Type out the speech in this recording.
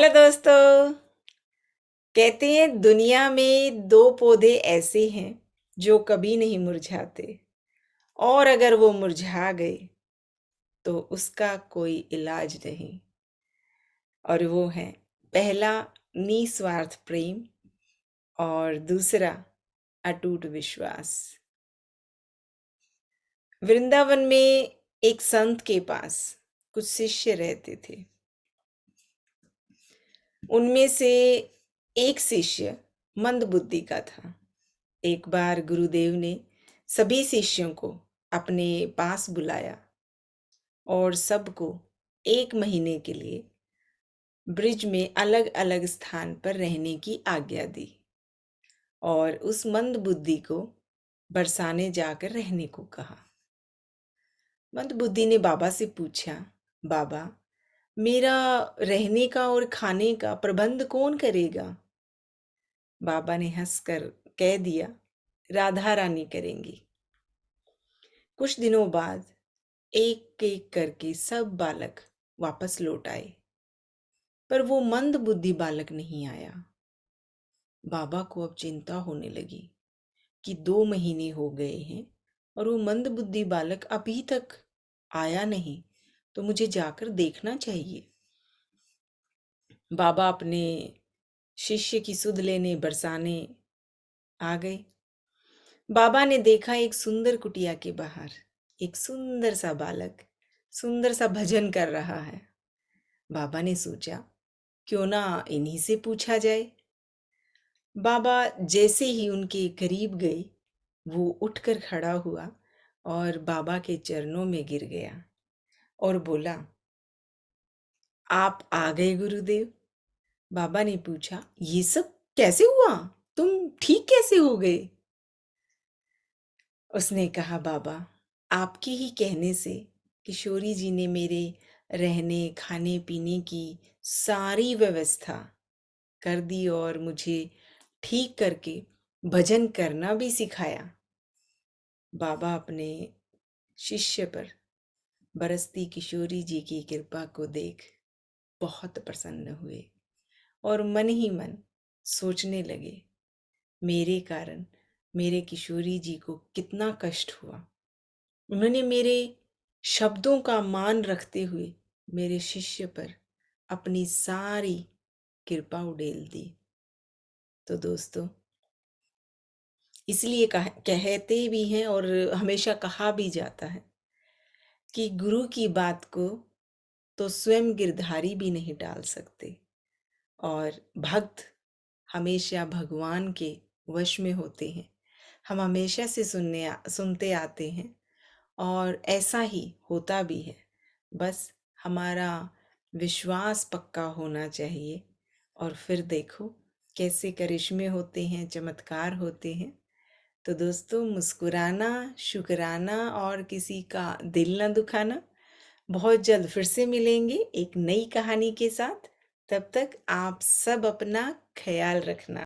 Hello दोस्तों। कहते हैं दुनिया में दो पौधे ऐसे हैं जो कभी नहीं मुरझाते, और अगर वो मुरझा गए तो उसका कोई इलाज नहीं। और वो है, पहला निस्वार्थ प्रेम और दूसरा अटूट विश्वास। वृंदावन में एक संत के पास कुछ शिष्य रहते थे। उनमें से एक शिष्य मंदबुद्धि का था। एक बार गुरुदेव ने सभी शिष्यों को अपने पास बुलाया और सबको 1 महीने के लिए ब्रिज में अलग अलग स्थान पर रहने की आज्ञा दी और उस मंद बुद्धि को बरसाने जाकर रहने को कहा। मंद बुद्धि ने बाबा से पूछा, बाबा, मेरा रहने का और खाने का प्रबंध कौन करेगा? बाबा ने हंसकर कह दिया, राधा रानी करेंगी। कुछ दिनों बाद एक एक करके सब बालक वापस लौट आए, पर वो मंद बुद्धि बालक नहीं आया। बाबा को अब चिंता होने लगी कि 2 महीने हो गए हैं और वो मंद बुद्धि बालक अभी तक आया नहीं, तो मुझे जाकर देखना चाहिए। बाबा अपने शिष्य की सुध लेने बरसाने आ गए। बाबा ने देखा एक सुंदर कुटिया के बाहर एक सुंदर सा बालक सुंदर सा भजन कर रहा है। बाबा ने सोचा, क्यों ना इन्हीं से पूछा जाए। बाबा जैसे ही उनके करीब गए, वो उठकर खड़ा हुआ और बाबा के चरणों में गिर गया और बोला, आप आ गए गुरुदेव। बाबा ने पूछा, ये सब कैसे हुआ? तुम ठीक कैसे हो गए? उसने कहा, बाबा, आपके ही कहने से किशोरी जी ने मेरे रहने खाने पीने की सारी व्यवस्था कर दी और मुझे ठीक करके भजन करना भी सिखाया। बाबा अपने शिष्य पर बरसती किशोरी जी की कृपा को देख बहुत प्रसन्न हुए और मन ही मन सोचने लगे, मेरे कारण मेरे किशोरी जी को कितना कष्ट हुआ। उन्होंने मेरे शब्दों का मान रखते हुए मेरे शिष्य पर अपनी सारी कृपा उड़ेल दी। तो दोस्तों, इसलिए कहते भी हैं और हमेशा कहा भी जाता है कि गुरु की बात को तो स्वयं गिरधारी भी नहीं टाल सकते, और भक्त हमेशा भगवान के वश में होते हैं। हम हमेशा से सुनते आते हैं और ऐसा ही होता भी है। बस हमारा विश्वास पक्का होना चाहिए और फिर देखो कैसे करिश्मे होते हैं, चमत्कार होते हैं। तो दोस्तों, मुस्कुराना, शुक्राना और किसी का दिल न दुखाना। बहुत जल्द फिर से मिलेंगे एक नई कहानी के साथ। तब तक आप सब अपना ख्याल रखना।